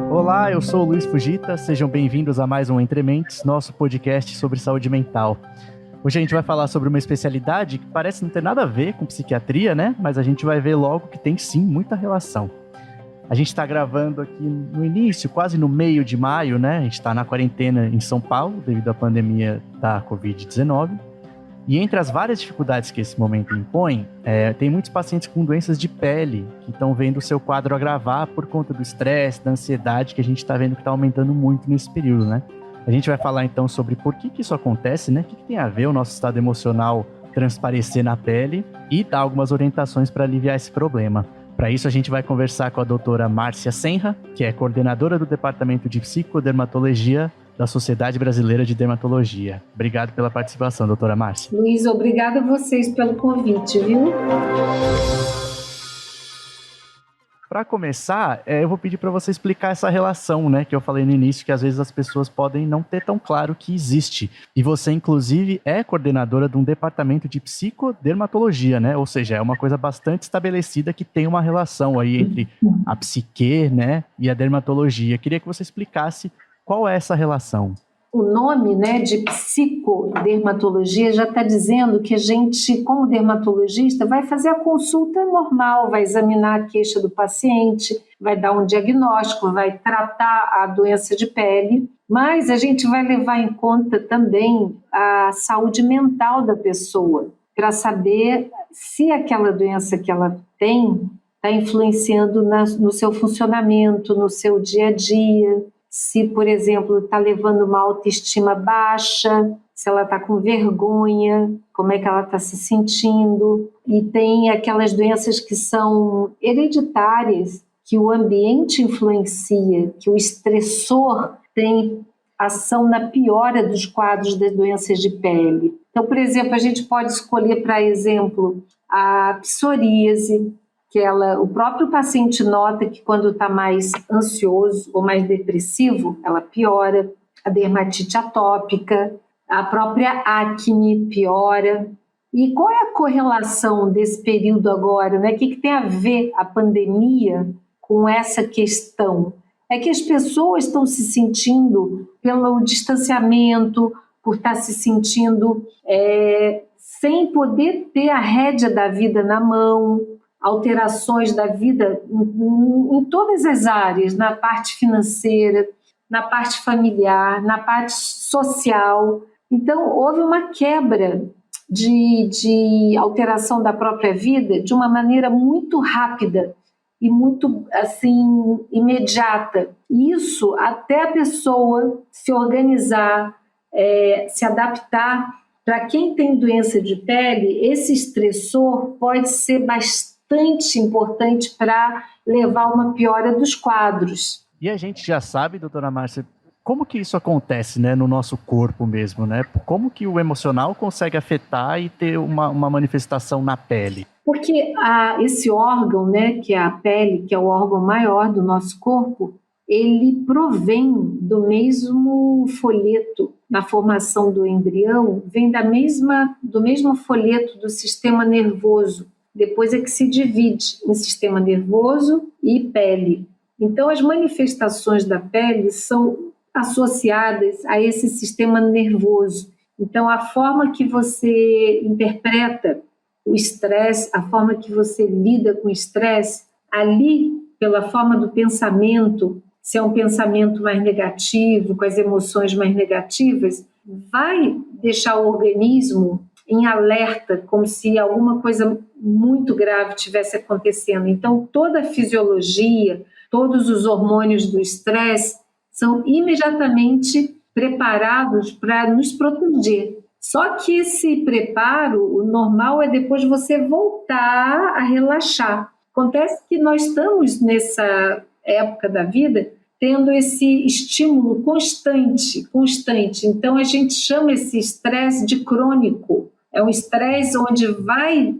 Olá, eu sou o Luiz Fujita, sejam bem-vindos a mais um Entre Mentes, nosso podcast sobre saúde mental. Hoje a gente vai falar sobre uma especialidade que parece não ter nada a ver com psiquiatria, né? Mas a gente vai ver logo que tem sim muita relação. A gente está gravando aqui no início, quase no meio de maio, né? A gente está na quarentena em São Paulo, devido à pandemia da Covid-19. E entre as várias dificuldades que esse momento impõe, tem muitos pacientes com doenças de pele que estão vendo o seu quadro agravar por conta do estresse, da ansiedade que a gente está vendo que está aumentando muito nesse período, né? A gente vai falar então sobre por que isso acontece, né? O que tem a ver o nosso estado emocional transparecer na pele e dar algumas orientações para aliviar esse problema. Para isso, a gente vai conversar com a doutora Márcia Senra, que é coordenadora do Departamento de Psicodermatologia da Sociedade Brasileira de Dermatologia. Obrigado pela participação, doutora Márcia. Luiz, obrigada a vocês pelo convite, viu? Para começar, eu vou pedir para você explicar essa relação, né, que eu falei no início, que às vezes as pessoas podem não ter tão claro que existe. E você, inclusive, é coordenadora de um departamento de psicodermatologia, né? Ou seja, é uma coisa bastante estabelecida que tem uma relação aí entre a psique, né, e a dermatologia. Queria que você explicasse qual é essa relação. O nome, né, de psicodermatologia já está dizendo que a gente, como dermatologista, vai fazer a consulta normal, vai examinar a queixa do paciente, vai dar um diagnóstico, vai tratar a doença de pele, mas a gente vai levar em conta também a saúde mental da pessoa, para saber se aquela doença que ela tem está influenciando no seu funcionamento, no seu dia a dia. Se, por exemplo, está levando uma autoestima baixa, se ela está com vergonha, como é que ela está se sentindo. E tem aquelas doenças que são hereditárias, que o ambiente influencia, que o estressor tem ação na piora dos quadros das doenças de pele. Então, por exemplo, a gente pode escolher, para exemplo, a psoríase, que o próprio paciente nota que quando está mais ansioso ou mais depressivo, ela piora. A dermatite atópica, a própria acne piora. E qual é a correlação desse período agora, né? O que tem a ver a pandemia com essa questão? É que as pessoas estão se sentindo, pelo distanciamento, por estar se sentindo sem poder ter a rédea da vida na mão, alterações da vida em todas as áreas, na parte financeira, na parte familiar, na parte social. Então, houve uma quebra de alteração da própria vida de uma maneira muito rápida e muito, assim, imediata. Isso até a pessoa se organizar, se adaptar. Para quem tem doença de pele, esse estressor pode ser bastante importante para levar a uma piora dos quadros. E a gente já sabe, doutora Márcia, como que isso acontece, né, no nosso corpo mesmo, né? Como que o emocional consegue afetar e ter uma manifestação na pele? Porque esse órgão, né, que é a pele, que é o órgão maior do nosso corpo, ele provém do mesmo folheto na formação do embrião, vem do mesmo folheto do sistema nervoso. Depois é que se divide em sistema nervoso e pele. Então, as manifestações da pele são associadas a esse sistema nervoso. Então, a forma que você interpreta o estresse, a forma que você lida com o estresse, ali, pela forma do pensamento, se é um pensamento mais negativo, com as emoções mais negativas, vai deixar o organismo em alerta, como se alguma coisa muito grave estivesse acontecendo. Então, toda a fisiologia, todos os hormônios do estresse são imediatamente preparados para nos proteger. Só que esse preparo, o normal é depois você voltar a relaxar. Acontece que nós estamos nessa época da vida tendo esse estímulo constante. Então, a gente chama esse estresse de crônico. É um estresse onde vai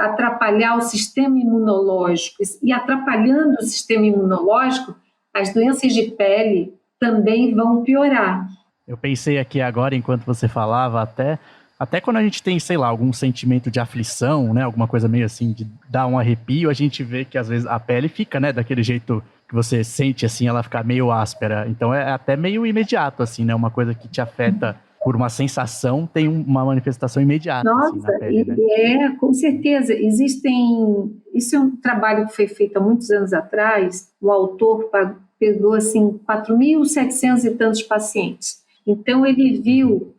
atrapalhar o sistema imunológico. E atrapalhando o sistema imunológico, as doenças de pele também vão piorar. Eu pensei aqui agora, enquanto você falava até, Até quando a gente tem, sei lá, algum sentimento de aflição, né, alguma coisa meio assim, de dar um arrepio, a gente vê que às vezes a pele fica, né, daquele jeito que você sente, assim, ela ficar meio áspera. Então é até meio imediato, assim, né, uma coisa que te afeta por uma sensação, tem uma manifestação imediata, assim, Nossa, na pele, né? com certeza, isso é um trabalho que foi feito há muitos anos atrás, o autor pegou, assim, 4.700 e tantos pacientes. Então, ele viu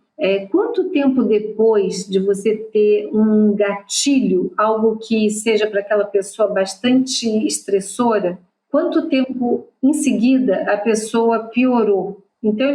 quanto tempo depois de você ter um gatilho, algo que seja para aquela pessoa bastante estressora, quanto tempo em seguida a pessoa piorou. Então,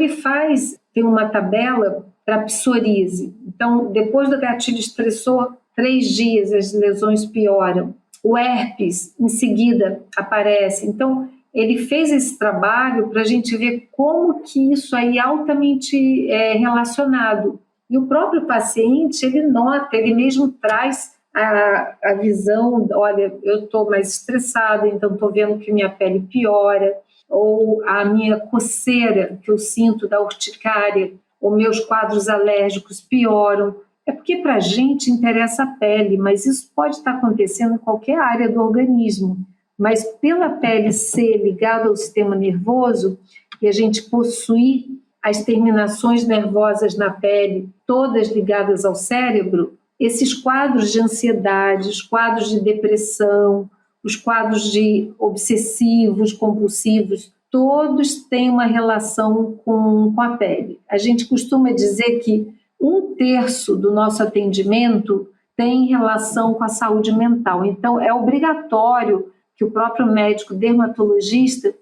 tem uma tabela para psoríase. Então, depois do gatilho estressor, 3 dias as lesões pioram. O herpes, em seguida, aparece. Então, ele fez esse trabalho para a gente ver como que isso aí é altamente relacionado. E o próprio paciente, ele nota, ele mesmo traz a visão, olha, eu estou mais estressada, então estou vendo que minha pele piora, ou a minha coceira que eu sinto da urticária, ou meus quadros alérgicos pioram. É porque para a gente interessa a pele, mas isso pode estar acontecendo em qualquer área do organismo. Mas pela pele ser ligada ao sistema nervoso e a gente possuir as terminações nervosas na pele, todas ligadas ao cérebro, esses quadros de ansiedade, os quadros de depressão, os quadros de obsessivos, compulsivos, todos têm uma relação com a pele. A gente costuma dizer que 1/3 do nosso atendimento tem relação com a saúde mental. Então, é obrigatório que o próprio médico dermatologista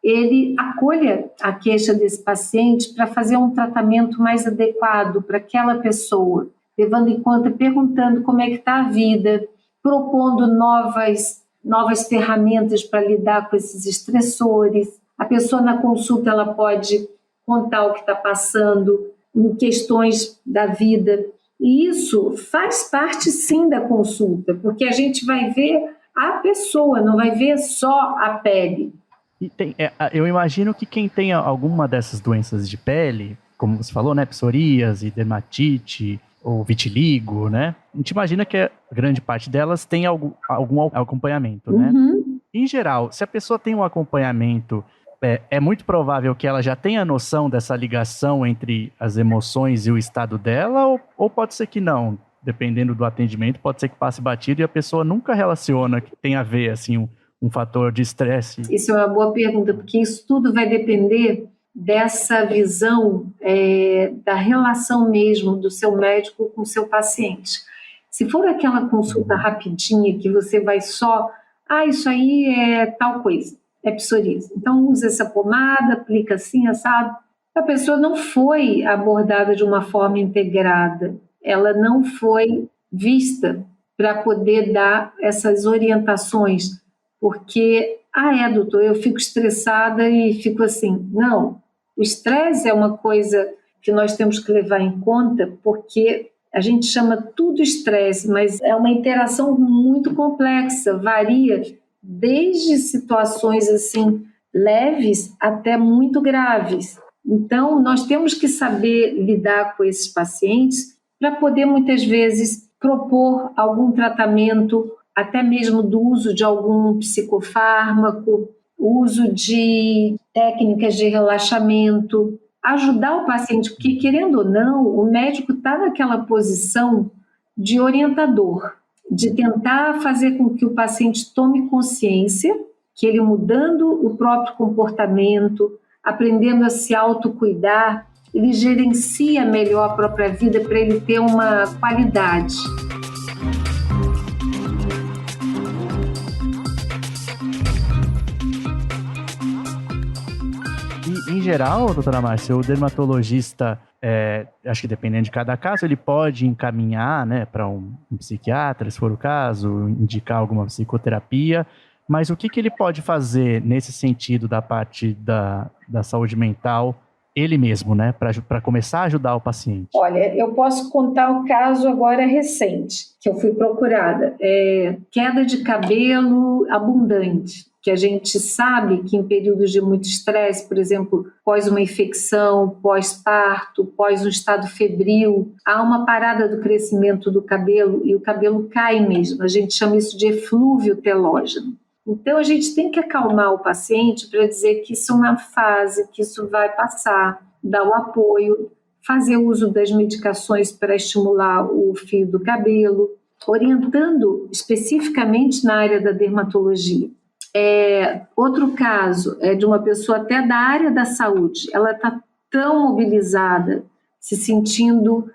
ele acolha a queixa desse paciente para fazer um tratamento mais adequado para aquela pessoa, levando em conta, perguntando como é que está a vida, propondo novas ferramentas para lidar com esses estressores. A pessoa na consulta ela pode contar o que está passando em questões da vida. E isso faz parte, sim, da consulta, porque a gente vai ver a pessoa, não vai ver só a pele. E eu imagino que quem tem alguma dessas doenças de pele, como você falou, né, psoríase, dermatite ou vitiligo, né, a gente imagina que a grande parte delas tem algum acompanhamento, né? Em geral, se a pessoa tem um acompanhamento, é muito provável que ela já tenha noção dessa ligação entre as emoções e o estado dela, ou pode ser que não, dependendo do atendimento, pode ser que passe batido e a pessoa nunca relaciona que tem a ver, assim, um fator de estresse? Isso é uma boa pergunta, porque isso tudo vai depender dessa visão da relação mesmo do seu médico com o seu paciente. Se for aquela consulta rapidinha que você vai só, isso aí é tal coisa, é psoríase, então usa essa pomada, aplica assim, assado, a pessoa não foi abordada de uma forma integrada, ela não foi vista para poder dar essas orientações, porque, doutor, eu fico estressada e fico assim. Não, o estresse é uma coisa que nós temos que levar em conta, porque a gente chama tudo estresse, mas é uma interação muito complexa, varia desde situações assim leves até muito graves. Então, nós temos que saber lidar com esses pacientes para poder, muitas vezes, propor algum tratamento, até mesmo do uso de algum psicofármaco, uso de técnicas de relaxamento, ajudar o paciente, porque, querendo ou não, o médico está naquela posição de orientador, de tentar fazer com que o paciente tome consciência, que ele mudando o próprio comportamento, aprendendo a se autocuidar, ele gerencia melhor a própria vida para ele ter uma qualidade. E, em geral, doutora Márcia, o dermatologista, acho que dependendo de cada caso, ele pode encaminhar, né, para um psiquiatra, se for o caso, indicar alguma psicoterapia, mas o que ele pode fazer nesse sentido da parte da saúde mental ele mesmo, né? Para começar a ajudar o paciente? Olha, eu posso contar um caso agora recente, que eu fui procurada. Queda de cabelo abundante, que a gente sabe que em períodos de muito estresse, por exemplo, pós uma infecção, pós-parto, pós um estado febril, há uma parada do crescimento do cabelo e o cabelo cai mesmo. A gente chama isso de eflúvio telógeno. Então, a gente tem que acalmar o paciente para dizer que isso é uma fase, que isso vai passar, dar o apoio, fazer uso das medicações para estimular o fio do cabelo, orientando especificamente na área da dermatologia. Outro caso é de uma pessoa até da área da saúde, ela está tão mobilizada, se sentindo,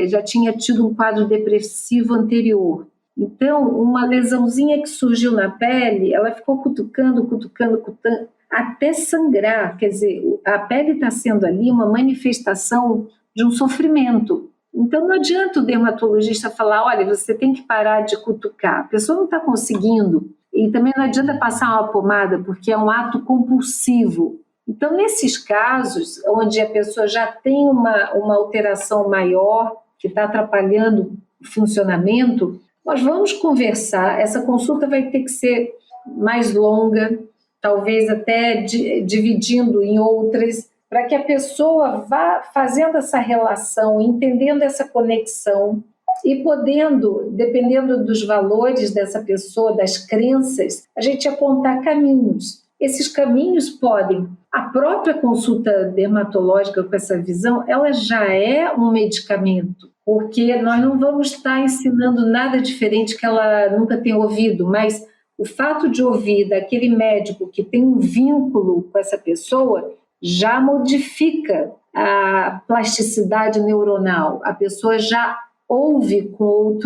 já tinha tido um quadro depressivo anterior. Então, uma lesãozinha que surgiu na pele, ela ficou cutucando, até sangrar. Quer dizer, a pele está sendo ali uma manifestação de um sofrimento. Então, não adianta o dermatologista falar, olha, você tem que parar de cutucar. A pessoa não está conseguindo. E também não adianta passar uma pomada, porque é um ato compulsivo. Então, nesses casos, onde a pessoa já tem uma alteração maior, que está atrapalhando o funcionamento, nós vamos conversar. Essa consulta vai ter que ser mais longa, talvez até dividindo em outras, para que a pessoa vá fazendo essa relação, entendendo essa conexão e podendo, dependendo dos valores dessa pessoa, das crenças, a gente apontar caminhos. Esses caminhos podem, a própria consulta dermatológica com essa visão, ela já é um medicamento, porque nós não vamos estar ensinando nada diferente que ela nunca tenha ouvido, mas o fato de ouvir daquele médico que tem um vínculo com essa pessoa já modifica a plasticidade neuronal, a pessoa já ouve com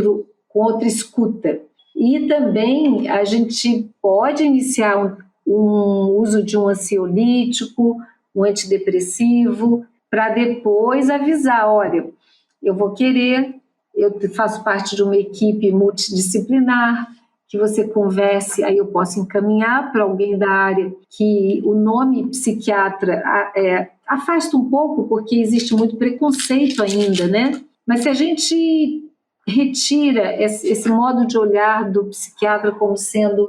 outra escuta. E também a gente pode iniciar um uso de um ansiolítico, um antidepressivo, para depois avisar, olha, eu faço parte de uma equipe multidisciplinar, que você converse, aí eu posso encaminhar para alguém da área, que o nome psiquiatra afasta um pouco, porque existe muito preconceito ainda, né? Mas se a gente retira esse modo de olhar do psiquiatra como sendo,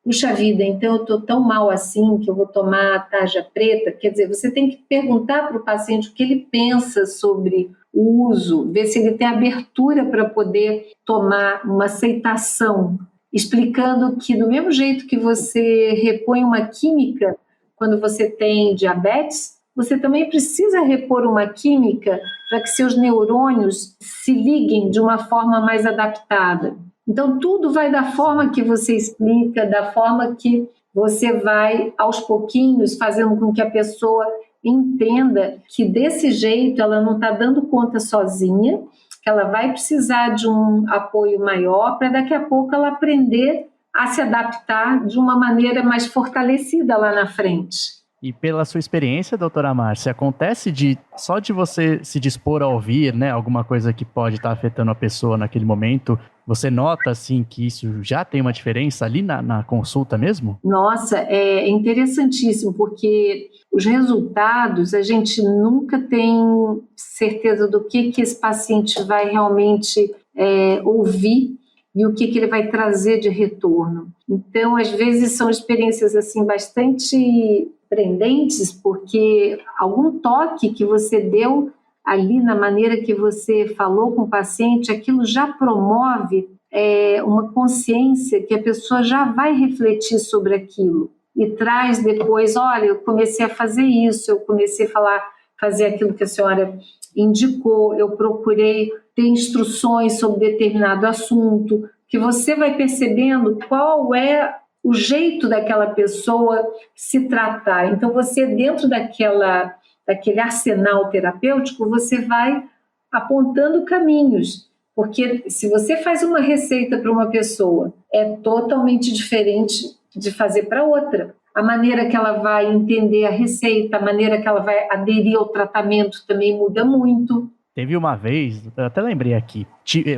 puxa vida, então eu estou tão mal assim que eu vou tomar tarja preta, quer dizer, você tem que perguntar para o paciente o que ele pensa sobre o uso, ver se ele tem abertura para poder tomar uma aceitação, explicando que do mesmo jeito que você repõe uma química quando você tem diabetes, você também precisa repor uma química para que seus neurônios se liguem de uma forma mais adaptada. Então, tudo vai da forma que você explica, da forma que você vai, aos pouquinhos, fazendo com que a pessoa entenda que desse jeito ela não está dando conta sozinha, que ela vai precisar de um apoio maior para daqui a pouco ela aprender a se adaptar de uma maneira mais fortalecida lá na frente. E pela sua experiência, doutora Márcia, acontece só de você se dispor a ouvir, né, alguma coisa que pode estar afetando a pessoa naquele momento, você nota, assim, que isso já tem uma diferença ali na consulta mesmo? Nossa, é interessantíssimo, porque os resultados, a gente nunca tem certeza do que esse paciente vai realmente ouvir e o que ele vai trazer de retorno. Então, às vezes, são experiências assim bastante prendentes, porque algum toque que você deu ali na maneira que você falou com o paciente, aquilo já promove uma consciência que a pessoa já vai refletir sobre aquilo e traz depois, olha, eu comecei a fazer isso, eu comecei a fazer aquilo que a senhora indicou, eu procurei ter instruções sobre determinado assunto, que você vai percebendo qual é o jeito daquela pessoa se tratar. Então, você, dentro daquele arsenal terapêutico, você vai apontando caminhos, porque se você faz uma receita para uma pessoa, é totalmente diferente de fazer para outra. A maneira que ela vai entender a receita, a maneira que ela vai aderir ao tratamento também muda muito. Teve uma vez, eu até lembrei aqui,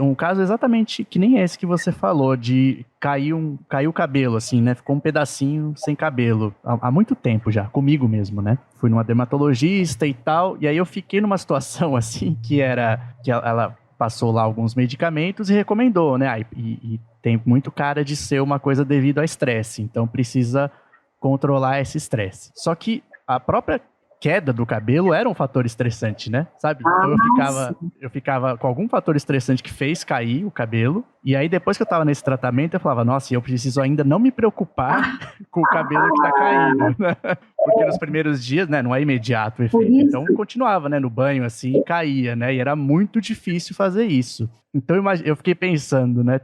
um caso exatamente que nem esse que você falou, de caiu o cabelo, assim, né? Ficou um pedacinho sem cabelo, há muito tempo já, comigo mesmo, né? Fui numa dermatologista e tal, e aí eu fiquei numa situação, assim, que ela passou lá alguns medicamentos e recomendou, né? E tem muito cara de ser uma coisa devido ao estresse, então precisa controlar esse estresse. Só que a própria queda do cabelo era um fator estressante, né? Sabe? Então eu ficava com algum fator estressante que fez cair o cabelo. E aí, depois que eu tava nesse tratamento, eu falava, nossa, eu preciso ainda não me preocupar com o cabelo que tá caindo, né? Porque nos primeiros dias, né, não é imediato o efeito. Então, continuava, né, no banho, assim, e caía, né? E era muito difícil fazer isso. Então, eu fiquei pensando, né,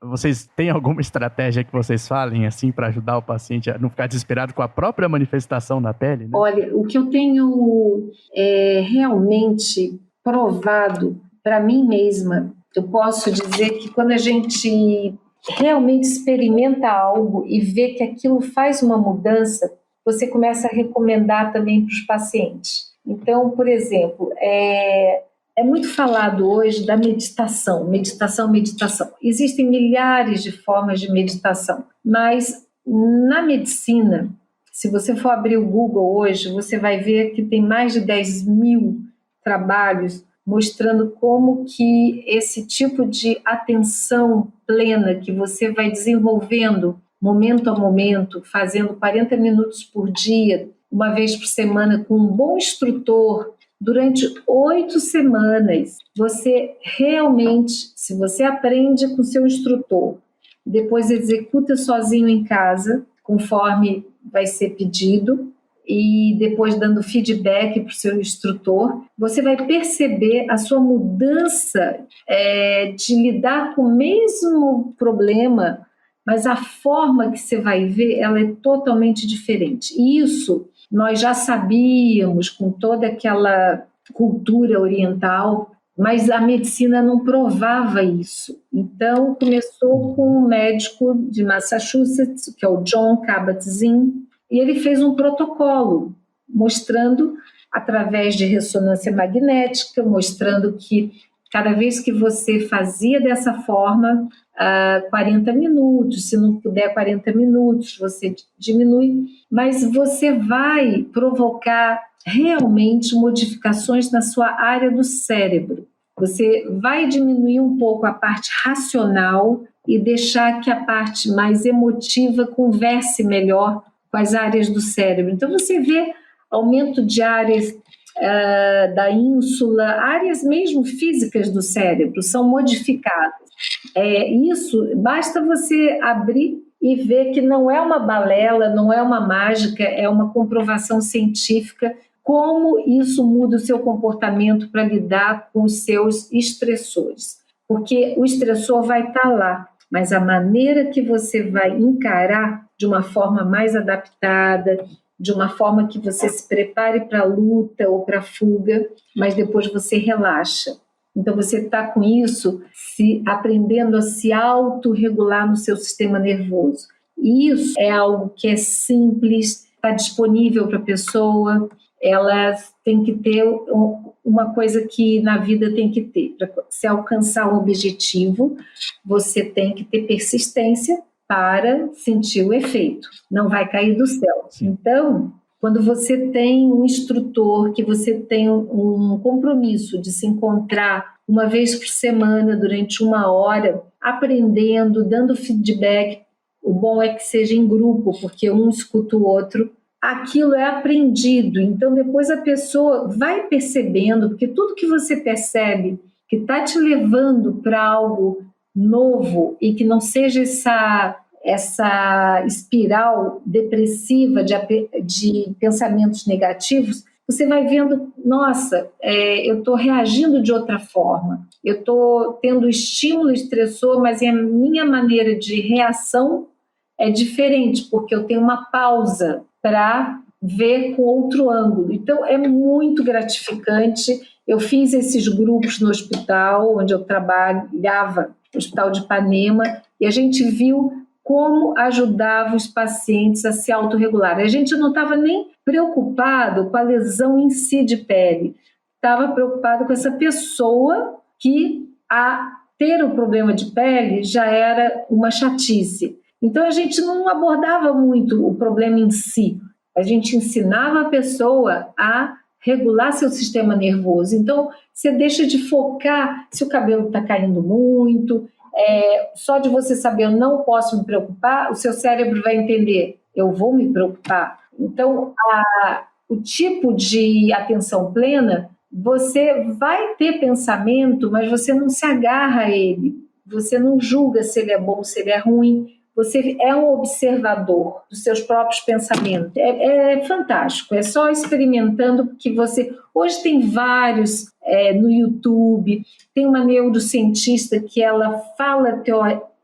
vocês têm alguma estratégia que vocês falem, assim, para ajudar o paciente a não ficar desesperado com a própria manifestação na pele, né? Olha, o que eu tenho realmente provado para mim mesma, eu posso dizer que quando a gente realmente experimenta algo e vê que aquilo faz uma mudança, você começa a recomendar também para os pacientes. Então, por exemplo, é muito falado hoje da meditação. Existem milhares de formas de meditação, mas na medicina, se você for abrir o Google hoje, você vai ver que tem mais de 10.000 trabalhos mostrando como que esse tipo de atenção plena que você vai desenvolvendo momento a momento, fazendo 40 minutos por dia, uma vez por semana, com um bom instrutor, durante 8 semanas, você realmente, se você aprende com seu instrutor, depois executa sozinho em casa, conforme vai ser pedido, e depois dando feedback para o seu instrutor, você vai perceber a sua mudança de lidar com o mesmo problema, mas a forma que você vai ver, ela é totalmente diferente. E isso nós já sabíamos com toda aquela cultura oriental, mas a medicina não provava isso. Então, começou com um médico de Massachusetts, que é o John Kabat-Zinn, e ele fez um protocolo mostrando, através de ressonância magnética, mostrando que cada vez que você fazia dessa forma, 40 minutos, se não puder 40 minutos, você diminui, mas você vai provocar realmente modificações na sua área do cérebro. Você vai diminuir um pouco a parte racional e deixar que a parte mais emotiva converse melhor com as áreas do cérebro. Então você vê aumento de áreas da ínsula, áreas mesmo físicas do cérebro são modificadas. Isso, basta você abrir e ver que não é uma balela, não é uma mágica, é uma comprovação científica como isso muda o seu comportamento para lidar com os seus estressores. Porque o estressor vai estar lá, mas a maneira que você vai encarar de uma forma mais adaptada, de uma forma que você se prepare para a luta ou para a fuga, mas depois você relaxa. Então você está com isso, aprendendo a se autorregular no seu sistema nervoso. E isso é algo que é simples, está disponível para a pessoa, ela tem que ter uma coisa que na vida tem que ter. Para se alcançar um objetivo, você tem que ter persistência para sentir o efeito. Não vai cair do céu. Então, quando você tem um instrutor, que você tem um compromisso de se encontrar uma vez por semana, durante 1 hora, aprendendo, dando feedback, o bom é que seja em grupo, porque um escuta o outro, aquilo é aprendido. Então, depois a pessoa vai percebendo, porque tudo que você percebe que está te levando para algo novo e que não seja essa espiral depressiva de pensamentos negativos, você vai vendo, nossa, eu estou reagindo de outra forma, eu estou tendo estímulo estressor, mas a minha maneira de reação é diferente, porque eu tenho uma pausa para ver com outro ângulo. Então, é muito gratificante. Eu fiz esses grupos no hospital onde eu trabalhava, no Hospital de Ipanema, e a gente viu como ajudava os pacientes a se autorregular. A gente não estava nem preocupado com a lesão em si de pele. estava preocupado com essa pessoa que, a ter o problema de pele, já era uma chatice. Então, a gente não abordava muito o problema em si. A gente ensinava a pessoa a regular seu sistema nervoso. Então, você deixa de focar se o cabelo está caindo muito. Só de você saber, eu não posso me preocupar, o seu cérebro vai entender, eu vou me preocupar. Então, o tipo de atenção plena, você vai ter pensamento, mas você não se agarra a ele. Você não julga se ele é bom, se ele é ruim. Você é um observador dos seus próprios pensamentos. É fantástico, é só experimentando que você... Hoje tem vários no YouTube, tem uma neurocientista que ela fala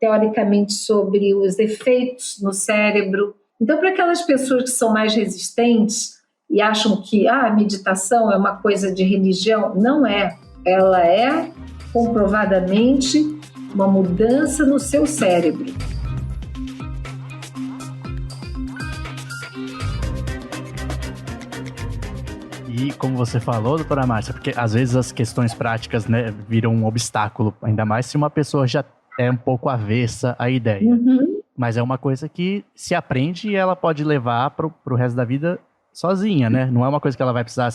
teoricamente sobre os efeitos no cérebro. Então, para aquelas pessoas que são mais resistentes e acham que a meditação é uma coisa de religião, não é. Ela é comprovadamente uma mudança no seu cérebro. E como você falou, doutora Márcia, porque às vezes as questões práticas, né, viram um obstáculo, ainda mais se uma pessoa já é um pouco avessa à ideia. Uhum. Mas é uma coisa que se aprende e ela pode levar pro resto da vida sozinha, né? Não é uma coisa que ela vai precisar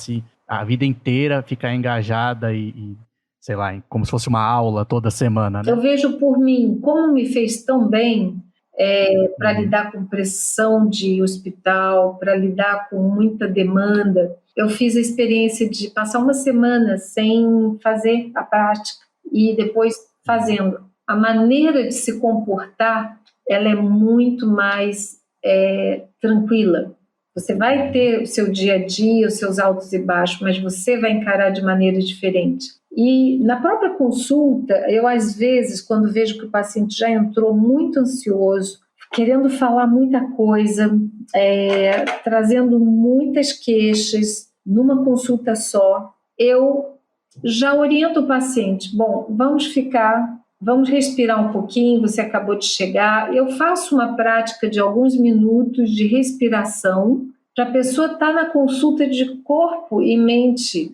a vida inteira ficar engajada e sei lá, como se fosse uma aula toda semana, né? Eu vejo por mim, como me fez tão bem para lidar com pressão de hospital, para lidar com muita demanda. Eu fiz a experiência de passar uma semana sem fazer a prática e depois fazendo. A maneira de se comportar, ela é muito mais tranquila. Você vai ter o seu dia a dia, os seus altos e baixos, mas você vai encarar de maneira diferente. E na própria consulta, eu às vezes, quando vejo que o paciente já entrou muito ansioso, querendo falar muita coisa, trazendo muitas queixas numa consulta só, eu já oriento o paciente. Bom, vamos respirar um pouquinho, você acabou de chegar. Eu faço uma prática de alguns minutos de respiração para a pessoa estar na consulta de corpo e mente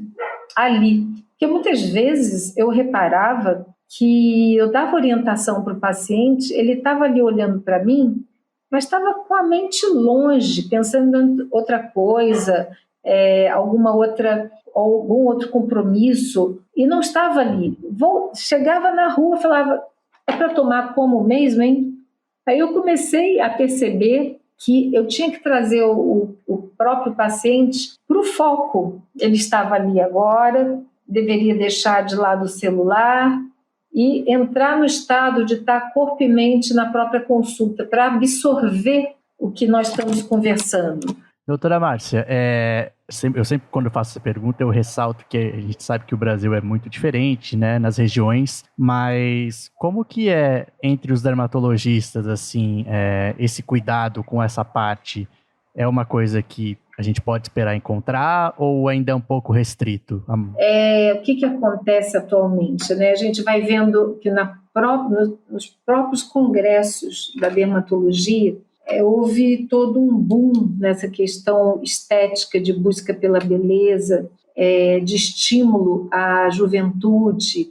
ali. Porque muitas vezes eu reparava que eu dava orientação para o paciente, ele estava ali olhando para mim, mas estava com a mente longe, pensando em outra coisa, algum outro compromisso, e não estava ali. Chegava na rua e falava, é para tomar como mesmo, hein? Aí eu comecei a perceber que eu tinha que trazer o próprio paciente para o foco. Ele estava ali agora, deveria deixar de lado o celular e entrar no estado de estar corpo e mente na própria consulta, para absorver o que nós estamos conversando. Doutora Márcia, eu sempre quando eu faço essa pergunta, eu ressalto que a gente sabe que o Brasil é muito diferente, né, nas regiões, mas como que é entre os dermatologistas, assim, esse cuidado com essa parte? É uma coisa que a gente pode esperar encontrar ou ainda é um pouco restrito? O que acontece atualmente, né? A gente vai vendo que nos próprios congressos da dermatologia, houve todo um boom nessa questão estética de busca pela beleza, de estímulo à juventude,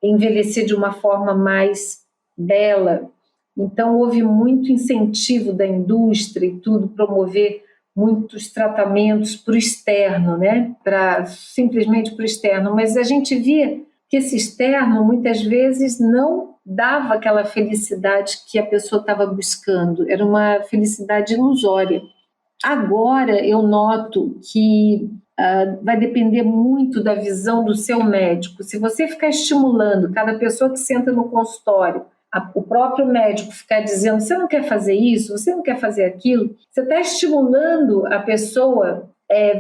envelhecer de uma forma mais bela. Então, houve muito incentivo da indústria e tudo, promover muitos tratamentos para o externo, né? Simplesmente para o externo. Mas a gente via que esse externo, muitas vezes, não dava aquela felicidade que a pessoa estava buscando. Era uma felicidade ilusória. Agora, eu noto que vai depender muito da visão do seu médico. Se você ficar estimulando cada pessoa que senta no consultório, o próprio médico ficar dizendo, você não quer fazer isso, você não quer fazer aquilo, você está estimulando a pessoa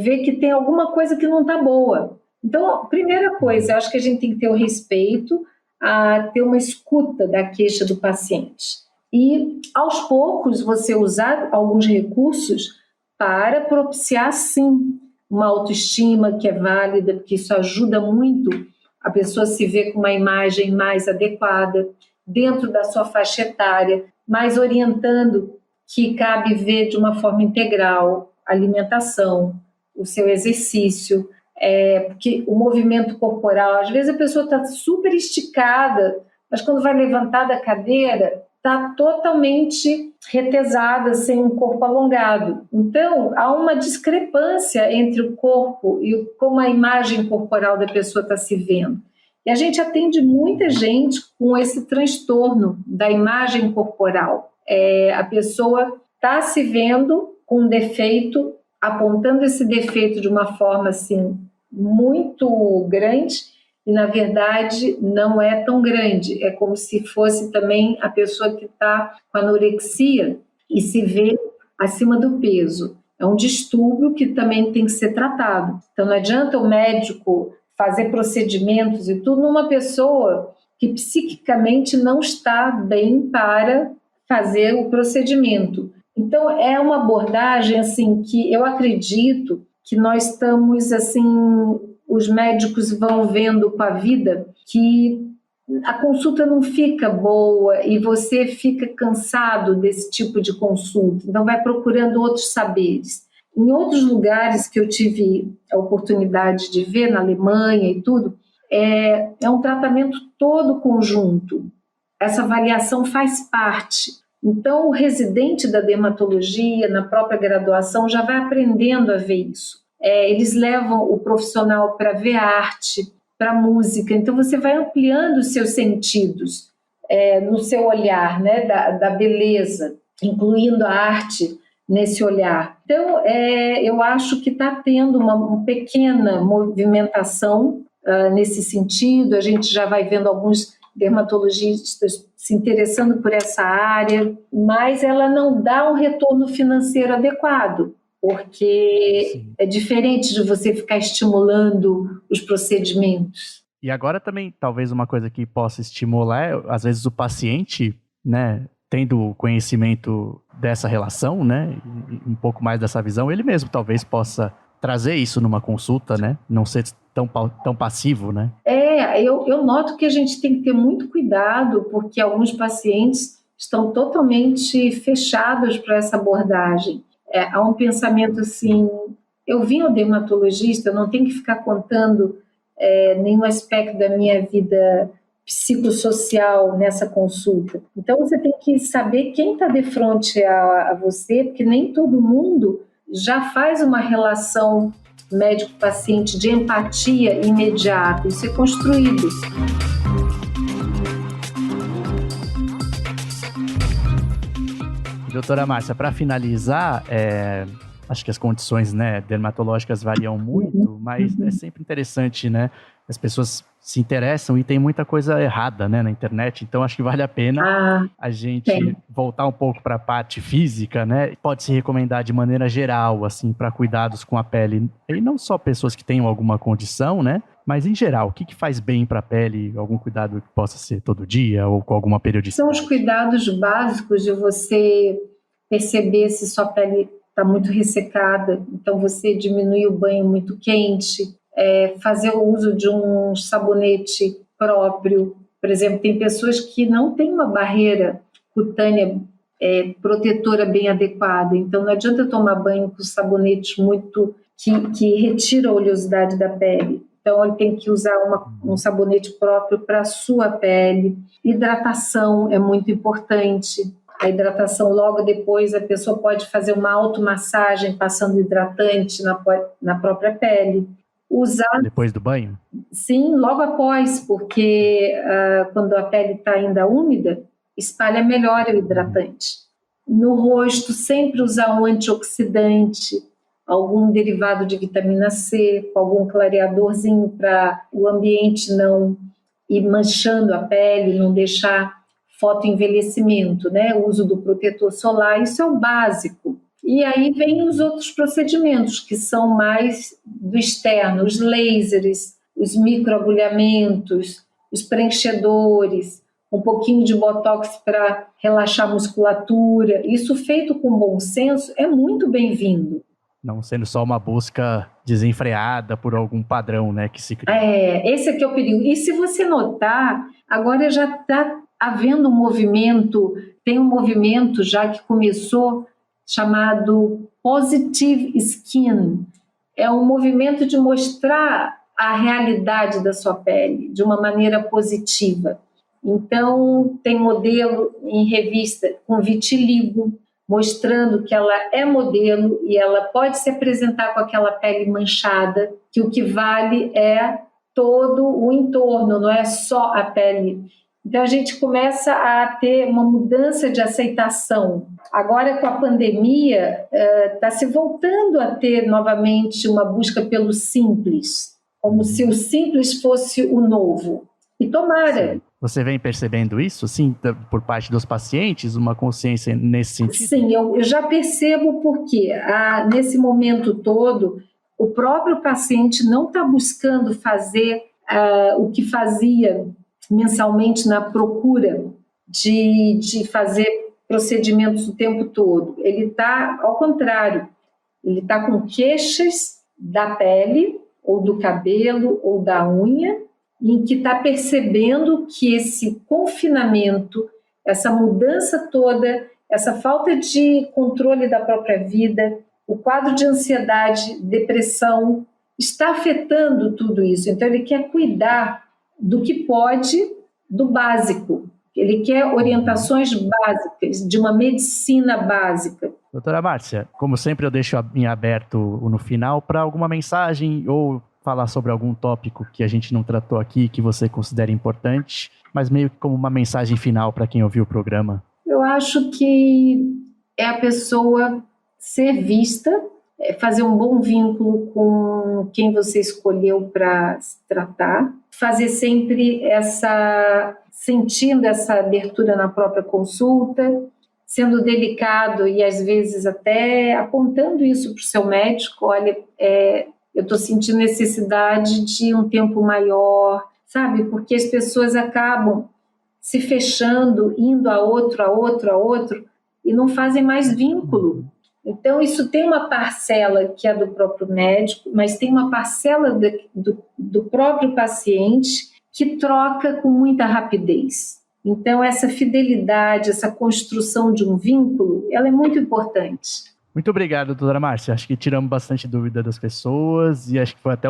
ver que tem alguma coisa que não está boa. Então, primeira coisa, eu acho que a gente tem que ter o respeito a ter uma escuta da queixa do paciente. E, aos poucos, você usar alguns recursos para propiciar, sim, uma autoestima que é válida, porque isso ajuda muito a pessoa a se ver com uma imagem mais adequada, dentro da sua faixa etária, mas orientando que cabe ver de uma forma integral a alimentação, o seu exercício, Porque o movimento corporal, às vezes a pessoa está super esticada, mas quando vai levantar da cadeira, está totalmente retesada, sem um corpo alongado. Então, há uma discrepância entre o corpo e como a imagem corporal da pessoa está se vendo. E a gente atende muita gente com esse transtorno da imagem corporal. A pessoa está se vendo com um defeito, apontando esse defeito de uma forma assim muito grande, e na verdade não é tão grande. É como se fosse também a pessoa que está com anorexia e se vê acima do peso. É um distúrbio que também tem que ser tratado. Então não adianta o médico fazer procedimentos e tudo numa pessoa que psiquicamente não está bem para fazer o procedimento. Então é uma abordagem assim que eu acredito que nós estamos assim, os médicos vão vendo com a vida que a consulta não fica boa e você fica cansado desse tipo de consulta, então vai procurando outros saberes. Em outros lugares que eu tive a oportunidade de ver, na Alemanha e tudo, é um tratamento todo conjunto. Essa avaliação faz parte. Então, o residente da dermatologia, na própria graduação, já vai aprendendo a ver isso. Eles levam o profissional para ver arte, para música. Então, você vai ampliando os seus sentidos no seu olhar, né, da beleza, incluindo a arte nesse olhar. Então, eu acho que está tendo uma pequena movimentação nesse sentido. A gente já vai vendo alguns dermatologistas se interessando por essa área, mas ela não dá um retorno financeiro adequado, porque Sim. É diferente de você ficar estimulando os procedimentos. E agora também, talvez uma coisa que possa estimular, às vezes o paciente, né, tendo conhecimento dessa relação, né, e um pouco mais dessa visão, ele mesmo talvez possa trazer isso numa consulta, né, não ser tão passivo, né? Eu noto que a gente tem que ter muito cuidado, porque alguns pacientes estão totalmente fechados para essa abordagem. Há um pensamento assim, eu vim ao dermatologista, eu não tenho que ficar contando nenhum aspecto da minha vida psicossocial nessa consulta. Então você tem que saber quem está de frente a você, porque nem todo mundo já faz uma relação médico-paciente de empatia imediata. Isso é construído. Doutora Márcia, para finalizar, acho que as condições, né, dermatológicas variam muito, mas é sempre interessante, né? As pessoas se interessam e tem muita coisa errada, né, na internet, então acho que vale a pena a gente voltar um pouco para a parte física, né? Pode se recomendar de maneira geral, assim, para cuidados com a pele, e não só pessoas que tenham alguma condição, né? Mas em geral, o que faz bem para a pele? Algum cuidado que possa ser todo dia ou com alguma periodicidade? São os cuidados básicos de você perceber se sua pele está muito ressecada, então você diminui o banho muito quente, fazer o uso de um sabonete próprio. Por exemplo, tem pessoas que não têm uma barreira cutânea protetora bem adequada, então não adianta tomar banho com sabonete muito que retira a oleosidade da pele. Então ele tem que usar um sabonete próprio para a sua pele. Hidratação é muito importante. A hidratação, logo depois a pessoa pode fazer uma automassagem passando hidratante na própria pele. Usar depois do banho? Sim, logo após, porque quando a pele está ainda úmida, espalha melhor o hidratante. No rosto, sempre usar um antioxidante, algum derivado de vitamina C, algum clareadorzinho para o ambiente não ir manchando a pele, não deixar fotoenvelhecimento, né? O uso do protetor solar, isso é o básico. E aí vem os outros procedimentos, que são mais do externo, os lasers, os microagulhamentos, os preenchedores, um pouquinho de botox para relaxar a musculatura. Isso feito com bom senso é muito bem-vindo. Não sendo só uma busca desenfreada por algum padrão, né, que se cria. Esse aqui é o perigo. E se você notar, agora já está havendo um movimento, tem um movimento já que começou chamado Positive Skin, é um movimento de mostrar a realidade da sua pele de uma maneira positiva. Então, tem modelo em revista com vitiligo, mostrando que ela é modelo e ela pode se apresentar com aquela pele manchada, que o que vale é todo o entorno, não é só a pele. Então, a gente começa a ter uma mudança de aceitação. Agora, com a pandemia, está se voltando a ter novamente uma busca pelo simples, como se o simples fosse o novo. E tomara. Você vem percebendo isso, sim, por parte dos pacientes, uma consciência nesse sentido? Sim, eu já percebo porque nesse momento todo, o próprio paciente não está buscando fazer o que fazia mensalmente na procura de fazer procedimentos o tempo todo. Ele está, ao contrário, ele está com queixas da pele, ou do cabelo, ou da unha, em que está percebendo que esse confinamento, essa mudança toda, essa falta de controle da própria vida, o quadro de ansiedade, depressão, está afetando tudo isso. Então, ele quer cuidar do que pode, do básico. Ele quer orientações básicas, de uma medicina básica. Doutora Márcia, como sempre eu deixo em aberto no final para alguma mensagem ou falar sobre algum tópico que a gente não tratou aqui, que você considera importante, mas meio que como uma mensagem final para quem ouviu o programa. Eu acho que é a pessoa ser vista, fazer um bom vínculo com quem você escolheu para se tratar, fazer sempre sentindo essa abertura na própria consulta, sendo delicado e às vezes até apontando isso para o seu médico, olha, eu estou sentindo necessidade de um tempo maior, sabe? Porque as pessoas acabam se fechando, indo a outro, e não fazem mais vínculo. Então, isso tem uma parcela que é do próprio médico, mas tem uma parcela do próprio paciente que troca com muita rapidez. Então, essa fidelidade, essa construção de um vínculo, ela é muito importante. Muito obrigado, doutora Márcia. Acho que tiramos bastante dúvida das pessoas e acho que foi até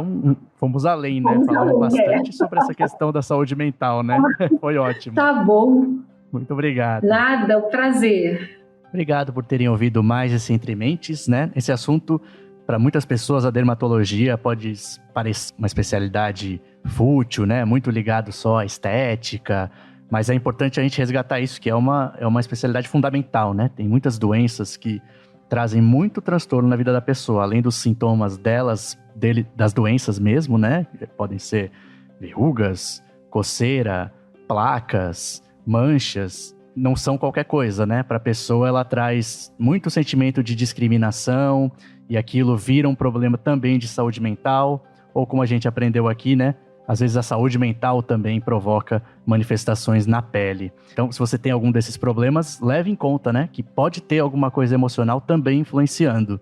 fomos além, né? Falamos bastante sobre essa questão da saúde mental, né? Foi ótimo. Tá bom. Muito obrigado. Nada, um prazer. Obrigado por terem ouvido mais esse Entre Mentes, né? Esse assunto, para muitas pessoas, a dermatologia pode parecer uma especialidade fútil, né? Muito ligado só à estética, mas é importante a gente resgatar isso, que é uma especialidade fundamental, né? Tem muitas doenças que trazem muito transtorno na vida da pessoa, além dos sintomas das doenças mesmo, né? Podem ser verrugas, coceira, placas, manchas, não são qualquer coisa, né? Para a pessoa, ela traz muito sentimento de discriminação e aquilo vira um problema também de saúde mental, ou como a gente aprendeu aqui, né? Às vezes a saúde mental também provoca manifestações na pele. Então, se você tem algum desses problemas, leve em conta, né? Que pode ter alguma coisa emocional também influenciando.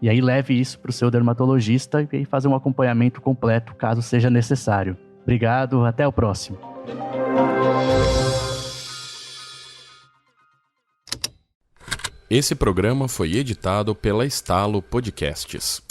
E aí leve isso para o seu dermatologista e fazer um acompanhamento completo, caso seja necessário. Obrigado, até o próximo. Esse programa foi editado pela Estalo Podcasts.